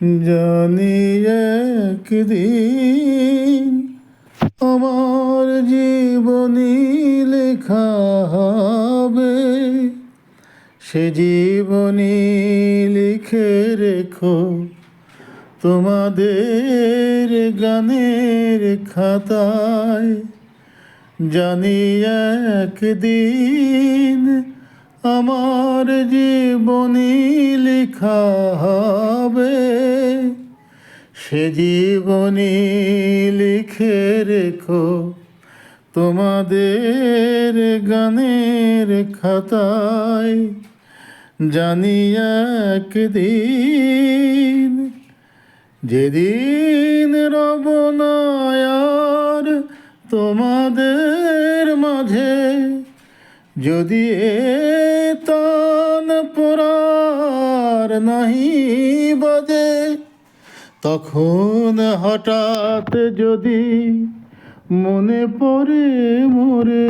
জানি একদিন আমার জীবনী লেখা হবে, সে জীবনী লিখে রেখো তোমাদের গানের খাতায়। জানি একদিন আমার জীবনী লেখা হবে, সে জীবনী লিখে রেখো তোমাদের গানের খাতায়। জানি একদিন, যেদিন রব না আর তোমাদের মাঝে, যদি এ তান পরার নাহি বাজে, তখন হঠাৎ যদি মনে পড়ে মোরে